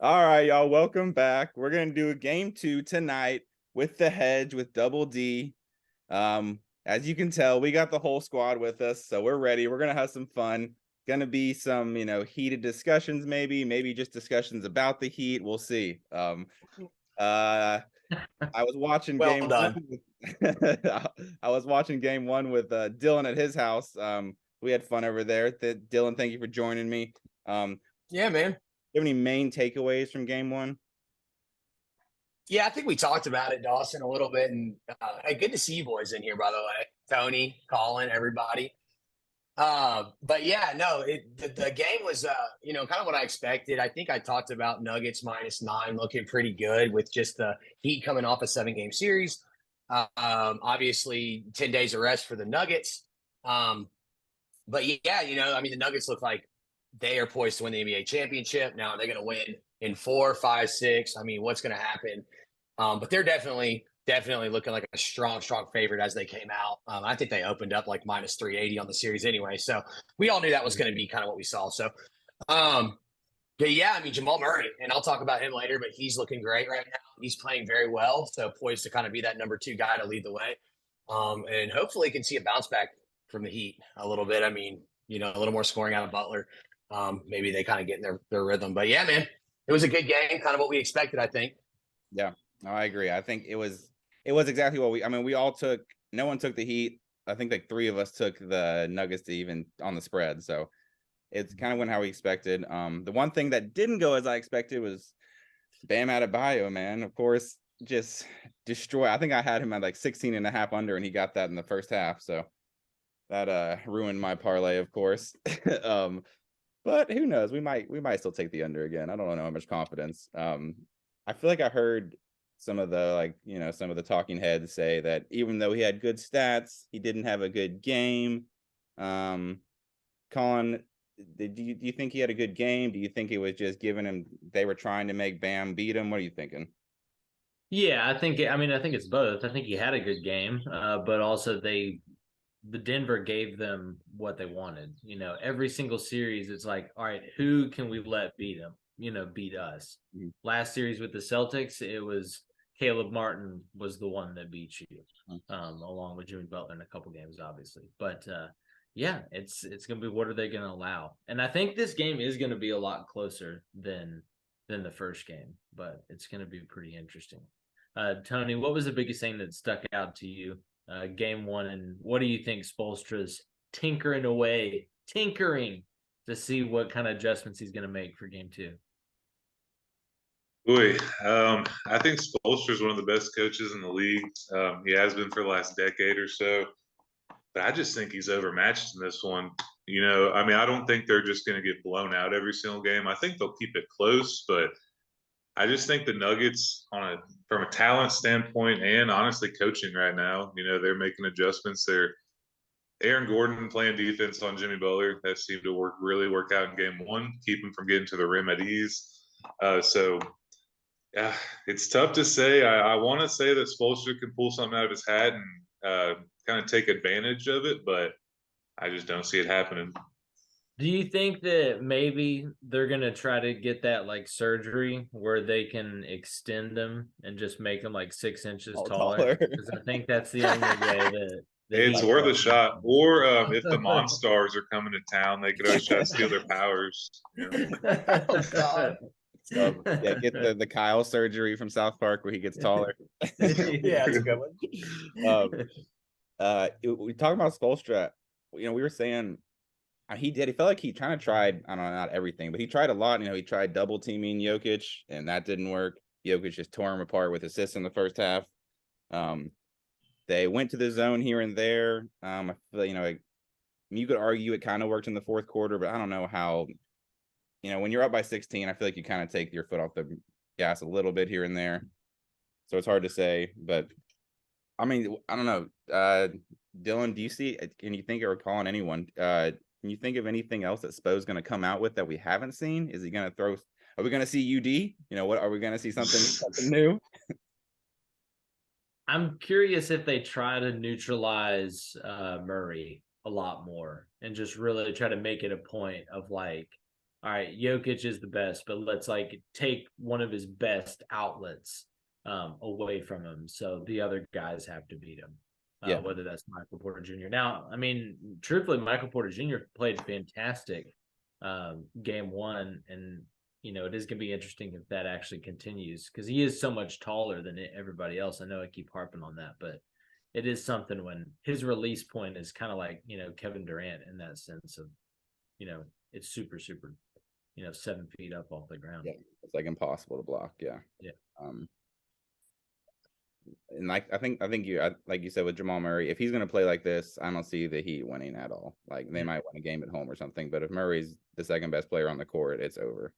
All right, y'all. Welcome back. We're gonna do a game two tonight with the Hedge with Double D. As you can tell, we got the whole squad with us, so we're ready. We're gonna have some fun. Gonna be some, heated discussions, maybe just discussions about the Heat. We'll see. Uh, I was watching Well game one. done. I was watching game one with Dylan at his house. We had fun over there. Dylan, thank you for joining me. Yeah, man. You have any main takeaways from game one? Yeah, I think we talked about it, Dawson, a little bit. And hey, good to see you boys in here, by the way. Tony, Colin, everybody. But yeah, no, the game was, kind of what I expected. I think I talked about Nuggets -9 looking pretty good with just the Heat coming off a 7-game series. Obviously, 10 days of rest for the Nuggets. But yeah, I mean, the Nuggets look like they are poised to win the NBA championship. Now, they're going to win in 4, 5, 6. I mean, what's going to happen? But they're definitely looking like a strong favorite as they came out. I think they opened up like -380 on the series anyway. So we all knew that was going to be kind of what we saw. So, but yeah, I mean, Jamal Murray, and I'll talk about him later, but he's looking great right now. He's playing very well. So poised to kind of be that number 2 guy to lead the way. And hopefully can see a bounce back from the Heat a little bit. I mean, a little more scoring out of Butler. Maybe they kind of get in their rhythm. But yeah, man, it was a good game, kind of what we expected, I think. Yeah, no, I agree. I think it was exactly what we all took. No one took the Heat. I think like three of us took the Nuggets to even on the spread. So it's kind of went how we expected. The one thing that didn't go as I expected was Bam Adebayo, man. Of course, just destroy. I think I had him at like 16 and a half under, and he got that in the first half. So that ruined my parlay, of course. But who knows? We might still take the under again. I don't know how much confidence. I feel like I heard some of the some of the talking heads say that even though he had good stats, he didn't have a good game. Um, Colin, do you think he had a good game? Do you think it was just giving him they were trying to make Bam beat him? What are you thinking? Yeah, I think it's both. I think he had a good game, but also the Denver gave them what they wanted. Every single series, it's like, all right, who can we let beat them? Beat us. Mhm. Last series with the Celtics, it was Caleb Martin was the one that beat you, along with Jimmy Butler in a couple games, obviously. But yeah, it's gonna be what are they gonna allow? And I think this game is gonna be a lot closer than the first game, but it's gonna be pretty interesting. Tony, what was the biggest thing that stuck out to you game one, and what do you think Spolstra's tinkering to see what kind of adjustments he's going to make for game two? Boy, I think Spoelstra is one of the best coaches in the league. He has been for the last decade or so, but I just think he's overmatched in this one. I mean, I don't think they're just going to get blown out every single game. I think they'll keep it close, but I just think the Nuggets, from a talent standpoint and honestly coaching right now, they're making adjustments. They're Aaron Gordon playing defense on Jimmy Butler that seemed to really work out in game one, keep him from getting to the rim at ease. So yeah, it's tough to say. I want to say that Spoelstra can pull something out of his hat and kind of take advantage of it, but I just don't see it happening. Do you think that maybe they're going to try to get that like surgery where they can extend them and just make them like 6 inches All taller? taller. Because I think that's the only way that It's he worth a can. shot. Or if the Monstars are coming to town, they could always try to steal their powers. Oh, God. Yeah, get the Kyle surgery from South Park where he gets taller. Yeah, that's a good one. um, we talking about Spoelstra. We were saying he felt like he kind of tried. I don't know, not everything, but he tried a lot. He tried double teaming Jokic, and that didn't work. Jokic just tore him apart with assists in the first half. They went to the zone here and there. I feel like you could argue it kind of worked in the fourth quarter, but I don't know how. When you're up by 16, I feel like you kind of take your foot off the gas a little bit here and there. So it's hard to say, but I mean, I don't know. Dylan, can you think or calling anyone? Can you think of anything else that Spo's going to come out with that we haven't seen? Is he going to throw? Are we going to see UD? What are we going to see something new? I'm curious if they try to neutralize Murray a lot more and just really try to make it a point of like all right, Jokic is the best, but let's like take one of his best outlets away from him. So the other guys have to beat him. Yeah. Whether that's Michael Porter Jr. Now, I mean, truthfully, Michael Porter Jr. played fantastic game one, and it is going to be interesting if that actually continues because he is so much taller than everybody else. I know I keep harping on that, but it is something when his release point is kind of like Kevin Durant in that sense of it's super 7 feet up off the ground. Yeah, it's like impossible to block. Yeah. And like I think like you said with Jamal Murray, if he's going to play like this, I don't see the Heat winning at all. Like they might win a game at home or something, but if Murray's the second best player on the court, it's over.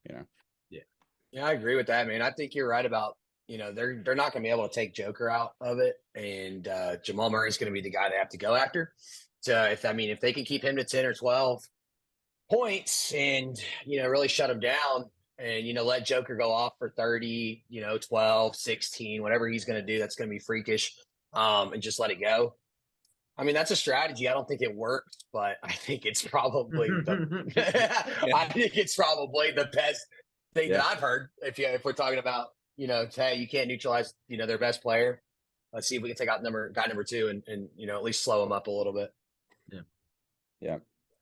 Yeah, I agree with that, man. I think you're right about they're not going to be able to take Joker out of it, and Jamal Murray's going to be the guy they have to go after. So if they can keep him to 10 or 12 points and really shut him down and let Joker go off for 30, 12, 16, whatever he's going to do, that's going to be freakish, and just let it go. I mean, that's a strategy. I don't think it works, but I think it's probably I think it's probably the best thing that I've heard. If we're talking about hey, you can't neutralize their best player. Let's see if we can take out guy number 2 and at least slow him up a little bit. Yeah.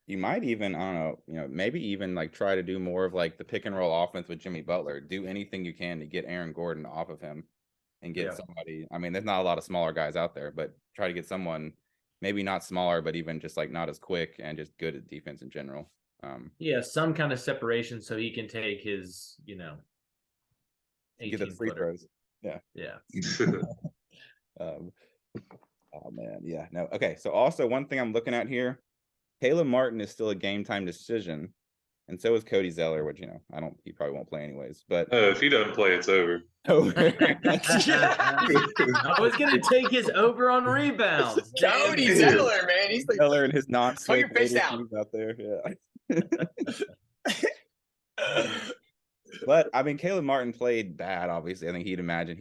You might even, I don't know, maybe even like try to do more of like the pick and roll offense with Jimmy Butler. Do anything you can to get Aaron Gordon off of him and get somebody. I mean, there's not a lot of smaller guys out there, but try to get someone maybe not smaller, but even just like not as quick and just good at defense in general. Some kind of separation so he can take his, get the free throws. Yeah. Oh man, yeah. No. Okay. So also one thing I'm looking at here, Caleb Martin is still a game time decision, and so is Cody Zeller, which he probably won't play anyways. But if he doesn't play, it's over. I was gonna take his over on rebounds. Cody Zeller, man, he's like Zeller and his put your face down out there. Yeah. But I mean, Caleb Martin played bad. Obviously, I think he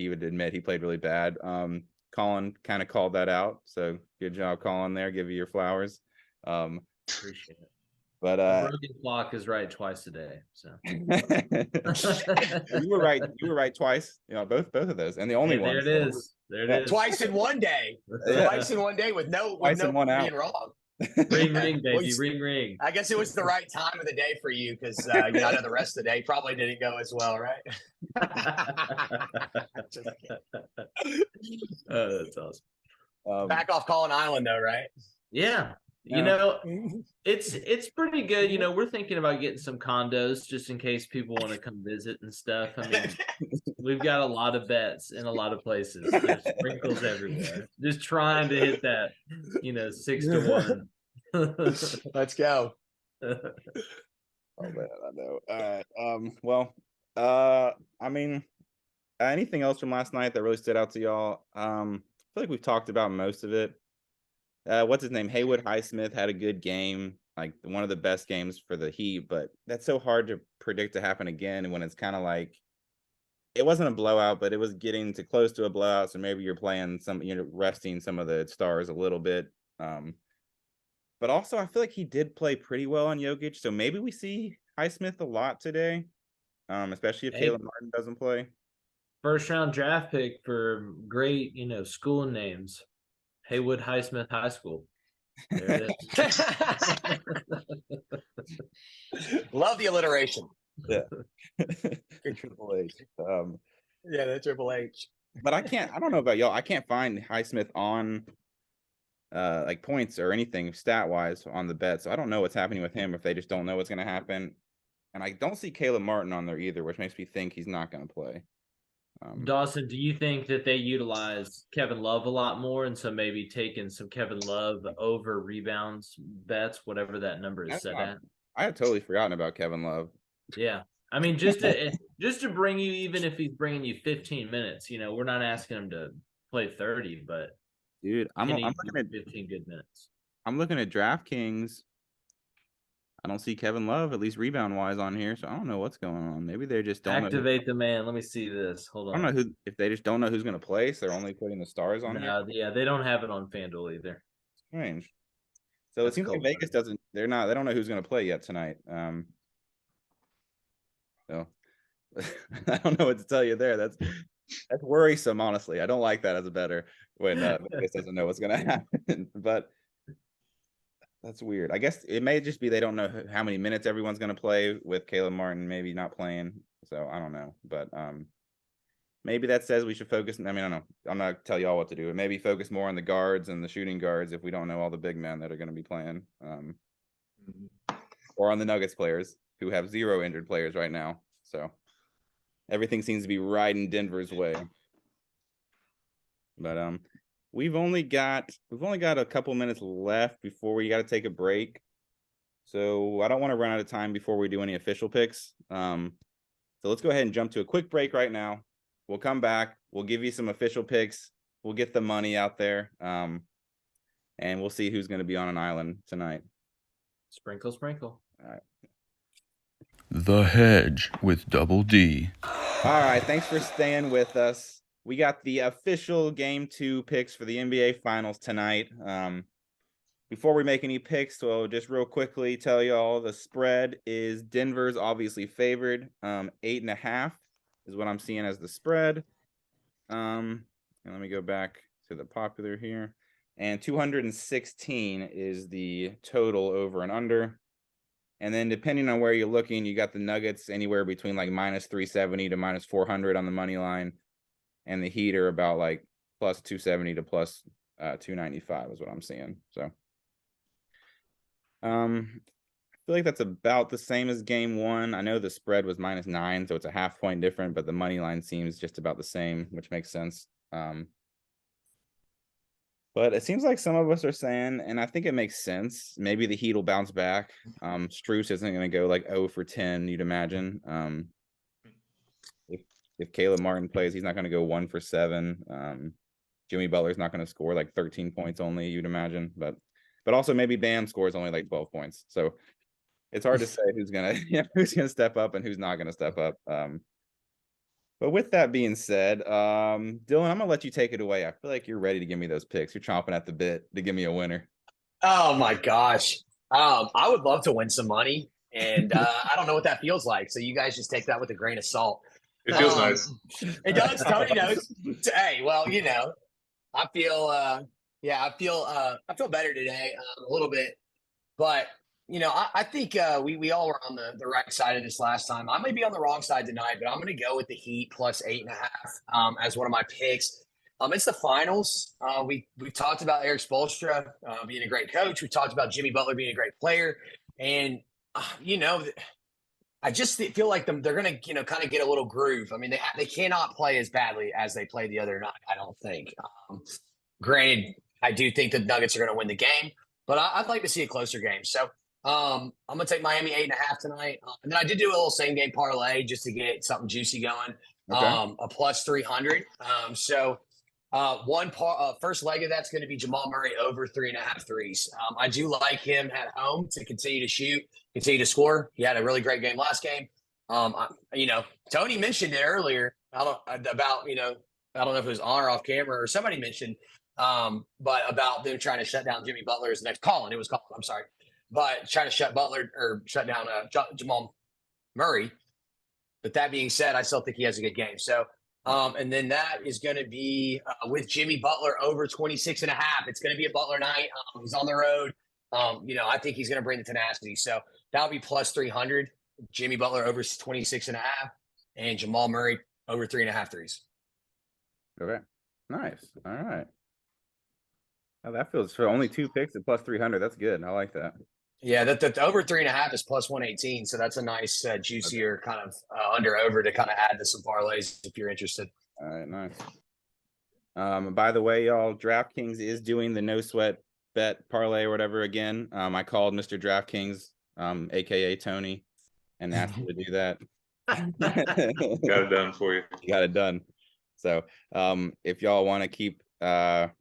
would admit he played really bad. Colin kind of called that out, so good job, Colin. There, give you your flowers. Appreciate it. But broken clock is right twice a day. So you were right. You were right twice. Both of those, and the only one. There it is. There it is. Twice in one day. Twice in one day with no in one being out. wrong. Ring, baby, ring. I guess it was the right time of the day for you because I know the rest of the day probably didn't go as well, right? Oh, that's awesome. Back off Colin Island, though, right? Yeah. It's pretty good. We're thinking about getting some condos just in case people want to come visit and stuff. I mean, we've got a lot of bets in a lot of places. There's sprinkles everywhere. Just trying to hit that, 6 to 1. Let's go. Oh man, I know. All right. I mean, anything else from last night that really stood out to y'all? I feel like we've talked about most of it. What's his name? Haywood Highsmith had a good game, like one of the best games for the Heat, but that's so hard to predict to happen again when it's kind of like it wasn't a blowout, but it was getting to close to a blowout. So maybe you're playing resting some of the stars a little bit. But also I feel like he did play pretty well on Jokic, so maybe we see Highsmith a lot today, especially if Caleb Martin doesn't play. First round draft pick for great, school names. Haywood Highsmith High School. There it is. Love the alliteration. Yeah. Triple H. Yeah, the Triple H. But I don't know about y'all. I can't find Highsmith on like points or anything stat wise on the bet. So I don't know what's happening with him if they just don't know what's going to happen. And I don't see Caleb Martin on there either, which makes me think he's not going to play. Dawson, do you think that they utilize Kevin Love a lot more, and so maybe taking some Kevin Love over rebounds bets, whatever that number is set at? I had totally forgotten about Kevin Love. Yeah, I mean, just to bring you, even if he's bringing you 15 minutes, we're not asking him to play 30, but dude, I'm looking at 15 good minutes. I'm looking at DraftKings. I don't see Kevin Love, at least rebound wise, on here, so I don't know what's going on. Maybe they just don't activate the man. Let me see this. Hold on. I don't know if they just don't know who's going to play, so they're only putting the stars on here. Yeah, they don't have it on FanDuel either. Strange. So it seems like Vegas doesn't. They don't know who's going to play yet tonight. So I don't know what to tell you there. That's worrisome, honestly. I don't like that as a bettor when Vegas doesn't know what's going to happen. But that's weird. I guess it may just be they don't know how many minutes everyone's going to play with Caleb Martin maybe not playing. So I don't know. But maybe that says we should focus. I mean, I don't know. I'm not going to tell y'all what to do. Maybe focus more on the guards and the shooting guards if we don't know all the big men that are going to be playing. Or on the Nuggets players who have 0 injured players right now. So everything seems to be riding Denver's way. But we've only got a couple minutes left before we got to take a break. So I don't want to run out of time before we do any official picks. So let's go ahead and jump to a quick break right now. We'll come back. We'll give you some official picks. We'll get the money out there. And we'll see who's going to be on an island tonight. Sprinkle, sprinkle. All right. The Hedge with Double D. All right. Thanks for staying with us. We got the official Game 2 picks for the NBA Finals tonight. Before we make any picks, so just real quickly tell y'all the spread is Denver's obviously favored. 8.5 is what I'm seeing as the spread. And let me go back to the popular here. And 216 is the total over and under. And then depending on where you're looking, you got the Nuggets anywhere between like minus 370 to minus 400 on the money line. And the Heat are about like plus 270 to plus 295 is what I'm seeing. So I feel like that's about the same as game 1. I know the spread was -9, so it's a half point different, but the money line seems just about the same, which makes sense. But it seems like some of us are saying, and I think it makes sense, maybe the Heat will bounce back. Strus isn't going to go like 0 for 10, you'd imagine. If Caleb Martin plays, he's not going to go 1 for 7. Jimmy Butler's not going to score like 13 points only, you'd imagine. But also maybe Bam scores only like 12 points. So it's hard to say who's gonna step up and who's not gonna step up. But with that being said, Dylan, I'm gonna let you take it away. I feel like you're ready to give me those picks. You're chomping at the bit to give me a winner. Oh my gosh. I would love to win some money, and I don't know what that feels like. So you guys just take that with a grain of salt. It feels nice. It does. Tony knows. Hey, well, I feel I feel better today a little bit, but I think we all were on the right side of this last time. I may be on the wrong side tonight, but I'm going to go with the Heat plus 8.5 as one of my picks. It's the finals. We've talked about Eric Spoelstra being a great coach. We talked about Jimmy Butler being a great player, and I just feel like they're going to kind of get a little groove. I mean, they cannot play as badly as they played the other night, I don't think. Granted, I do think the Nuggets are going to win the game, but I'd like to see a closer game. So I'm going to take Miami 8.5 tonight. And then I did do a little same game parlay just to get something juicy going. Okay. A plus 300. First leg of that's going to be Jamal Murray over 3.5 threes. I do like him at home to continue to shoot, continue to score. He had a really great game last game. Tony mentioned it earlier. I don't know if it was on or off camera or somebody mentioned, but about them trying to shut down Jimmy Butler's next Colin. It was Colin. I'm sorry. But trying to shut down Jamal Murray. But that being said, I still think he has a good game. So, and then that is going to be with Jimmy Butler over 26.5. It's going to be a Butler night. He's on the road. I think he's going to bring the tenacity. So that'll be plus 300. Jimmy Butler over 26.5 and Jamal Murray over 3.5 threes. Okay. Nice. All right. Oh, that feels for only 2 picks at plus 300. That's good. I like that. Yeah, the over 3.5 is plus 118. So that's a nice, juicier kind of under over to kind of add to some parlays if you're interested. All right, nice. By the way, y'all, DraftKings is doing the no sweat bet parlay or whatever again. I called Mr. DraftKings, aka Tony, and asked him to do that. Got it done for you. Got it done. So if y'all want to keep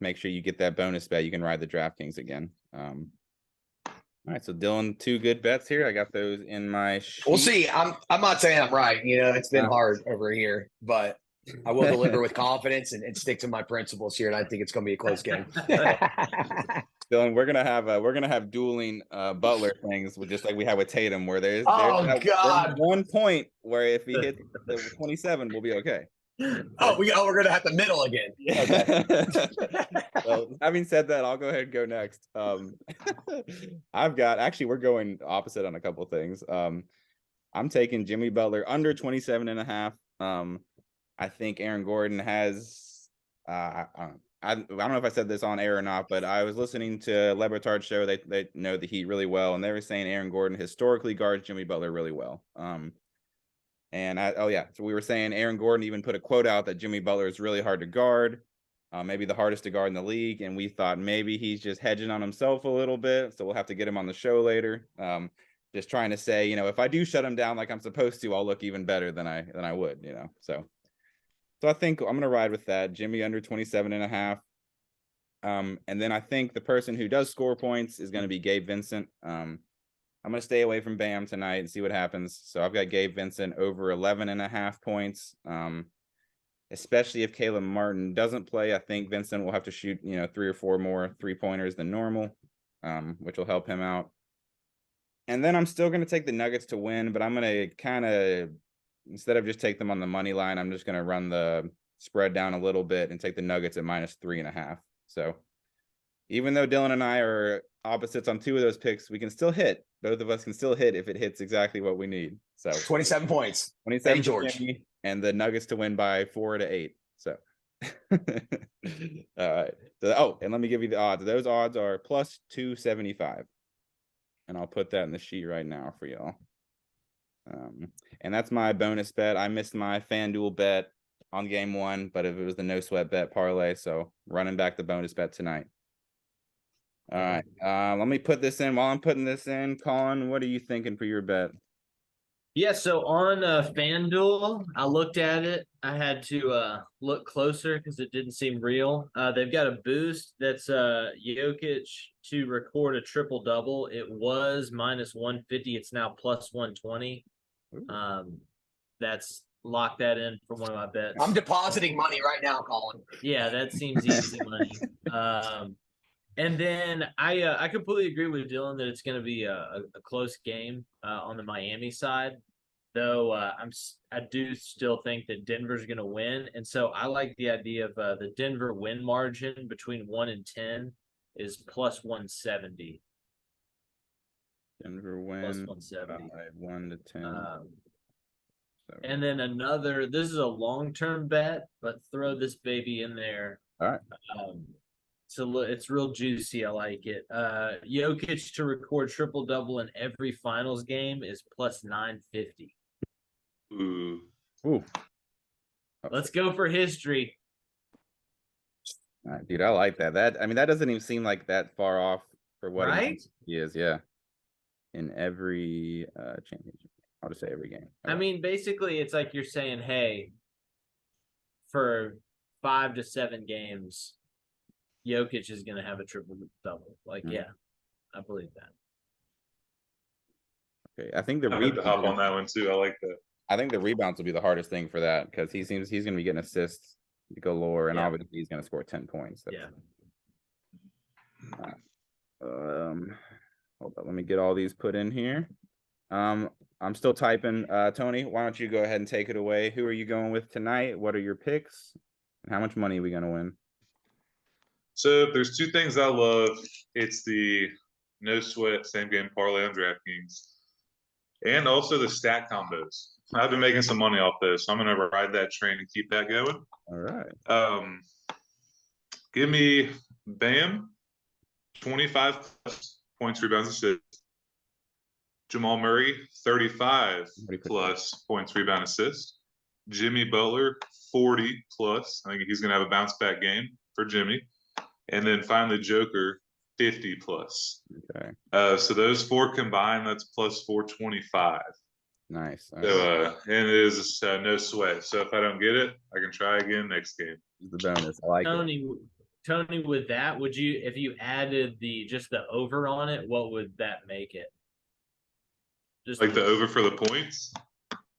make sure you get that bonus bet, you can ride the DraftKings again. All right, so Dylan, 2 good bets here. I got those in my sheet. We'll see. I'm not saying I'm right. It's been hard over here, but I will deliver with confidence and stick to my principles here, and I think it's going to be a close game. Dylan, we're gonna have dueling Butler things with just like we had with Tatum, where there's God! there's 1 point where if he hits the 27, we'll be okay. We're going to have the middle again. Okay. Well, having said that, I'll go ahead and go next. We're going opposite on a couple things. I'm taking Jimmy Butler under 27.5. I think Aaron Gordon has I don't know if I said this on air or not, but I was listening to Le Batard's show. They know the Heat really well, and they were saying Aaron Gordon historically guards Jimmy Butler really well. So we were saying Aaron Gordon even put a quote out that Jimmy Butler is really hard to guard, maybe the hardest to guard in the league, and we thought maybe he's just hedging on himself a little bit, so we'll have to get him on the show later. Just trying to say, if I do shut him down like I'm supposed to, I'll look even better than I would, So I think I'm going to ride with that. Jimmy under 27.5. And then I think the person who does score points is going to be Gabe Vincent. I'm going to stay away from Bam tonight and see what happens. So I've got Gabe Vincent over 11.5 points. Especially if Caleb Martin doesn't play, I think Vincent will have to shoot, 3 or 4 more 3-pointers than normal, which will help him out. And then I'm still going to take the Nuggets to win, but I'm going to kind of, instead of just take them on the money line, I'm just going to run the spread down a little bit and take the Nuggets at -3.5. So even though Dylan and I are opposites on 2 of those picks, we can still hit. Both of us can still hit if it hits exactly what we need. So 27 points. 27 hey, George. And the Nuggets to win by 4 to 8. So all right. So, and let me give you the odds. Those odds are +275. And I'll put that in the sheet right now for y'all. And that's my bonus bet. I missed my FanDuel bet on game 1, but if it was the no sweat bet parlay, so running back the bonus bet tonight. All right. Let me put this in. While I'm putting this in, Colin, what are you thinking for your bet? Yeah, so on FanDuel, I looked at it. I had to look closer because it didn't seem real. They've got a boost that's Jokic to record a triple-double. It was -150. It's now +120. That's locked that in for one of my bets. I'm depositing money right now, Colin. Yeah, that seems easy money. And then I completely agree with Dylan that it's going to be a close game on the Miami side, though I do still think that Denver's going to win, and so I like the idea of the Denver win margin between 1 and 10 is +170. Denver win +170. 1 to 10. And then this is a long-term bet, but throw this baby in there. All right. So it's real juicy. I like it. Jokic to record triple-double in every finals game is +950. Ooh. Let's go for history. All right, dude, I like that. That doesn't even seem like that far off for what he is. Yeah. In every championship. I'll just say every game. I mean, basically, it's like you're saying, hey, for 5 to 7 games, Jokic is going to have a triple-double. Yeah, I believe that. Okay, I think the rebounds hop on that one too. I like that. I think the rebounds will be the hardest thing for that because he's going to be getting assists galore, and obviously he's going to score 10 points. Yeah. Hold on, let me get all these put in here. I'm still typing. Tony, why don't you go ahead and take it away? Who are you going with tonight? What are your picks? And how much money are we going to win? So if there's 2 things I love, it's the no sweat same game parlay on DraftKings, and also the stat combos. I've been making some money off this, so I'm going to ride that train and keep that going. All right. Give me Bam, 25 points, rebounds, assists. Jamal Murray, 35 plus points, rebound, assist. Jimmy Butler, 40 plus. I think he's going to have a bounce back game for Jimmy. And then finally, Joker, 50 plus. Okay. So those 4 combined, that's plus 425. Nice. So, and it is no sweat. So if I don't get it, I can try again next game. The bonus. I like it. Tony, with that, would you, if you added just the over on it, what would that make it? Just like the over for the points?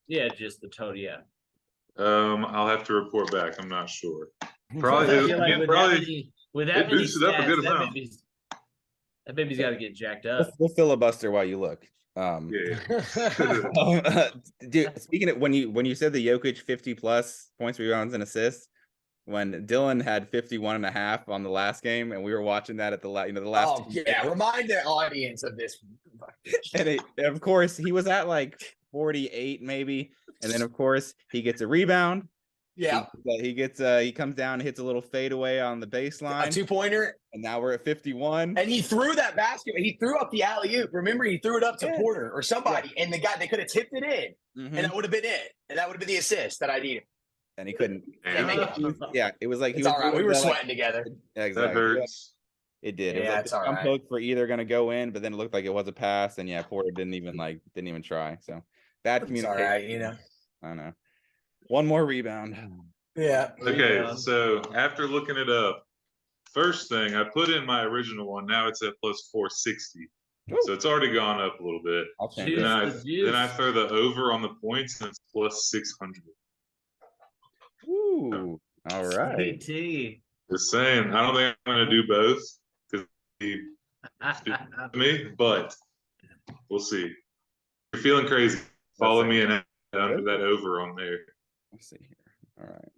Yeah, just the total, yeah. I'll have to report back. I'm not sure. I Probably, feel like with that it many boosted up a good stats, that amount. baby's got to get jacked up. We'll filibuster while you look. Yeah. Dude, speaking of when you said the Jokic 50 plus points, rebounds, and assists, when Dylan had 51.5 on the last game, and we were watching that at the last Oh yeah, remind the audience of this. and of course he was at like 48 maybe, and then of course he gets a rebound. Yeah, he comes down and hits a little fadeaway on the a baseline, 2-pointer, and now we're at 51. and he threw that basket. He threw up the alley oop. Remember, he threw it up to Yeah. Porter or somebody, and they could have tipped it in, Mhm. and that would have been it, and that would have been the assist that I needed. And he couldn't. Can't make it. Yeah, it was like It's all right. We were sweating together. Yeah, That exactly. hurts. It did. It was Yeah, like it's the all jump right. hook for either going to go in, but then it looked like it was a pass, and yeah, Porter didn't even try. So bad It's all communication. right, you know. I know. One more rebound. Yeah. Okay, Rebound. so after looking it up, first thing I put in my original one. Now it's at plus 460, so it's already gone up a little bit. I'll change Juice. it. Then I throw the over on the points, and it's plus 600. Ooh, all right. PT. Just saying, I don't think I'm gonna do both because me, but we'll see. If you're feeling crazy, follow me and under that over on there. Let's see here. All right.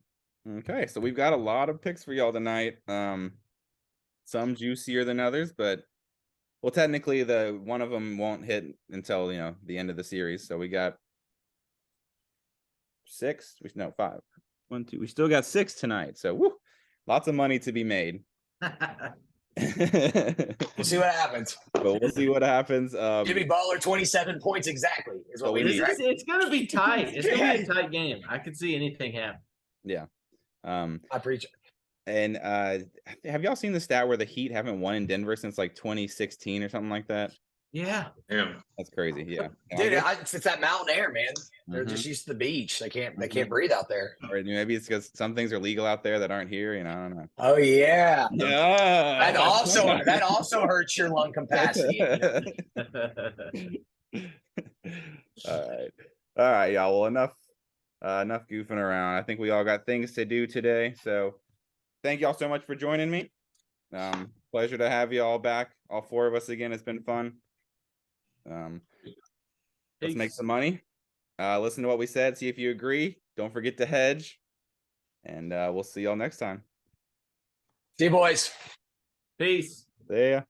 Okay, so we've got a lot of picks for y'all tonight. Some juicier than others, but well, technically the one of them won't hit until the end of the series. So we got 6. No, 5. 1, 2. We still got 6 tonight. So woo, lots of money to be made. We'll see what happens. But we'll see what happens. Jimmy Butler, 27 points exactly is what But we we need. need- Right? It's gonna be tight. It's gonna be a tight game. I could see anything happen. Yeah. I preach. And have y'all seen the stat where the Heat haven't won in Denver since like 2016 or something like that? Yeah. Damn. That's crazy. Yeah. And I Dude, guess- it's that mountain air, man. They're Mhm. just used to the beach. They can't breathe out there. Or maybe it's because some things are legal out there that aren't here. I don't know. Oh yeah. Yeah. That also hurts your lung capacity. All right, y'all. Well, enough goofing around. I think we all got things to do today. So thank y'all so much for joining me. Pleasure to have you all back, all 4 of us again. It's been fun. Let's make some money. Listen to what we said, see if you agree. Don't forget to hedge. And we'll see y'all next time. See you, boys. Peace. See ya.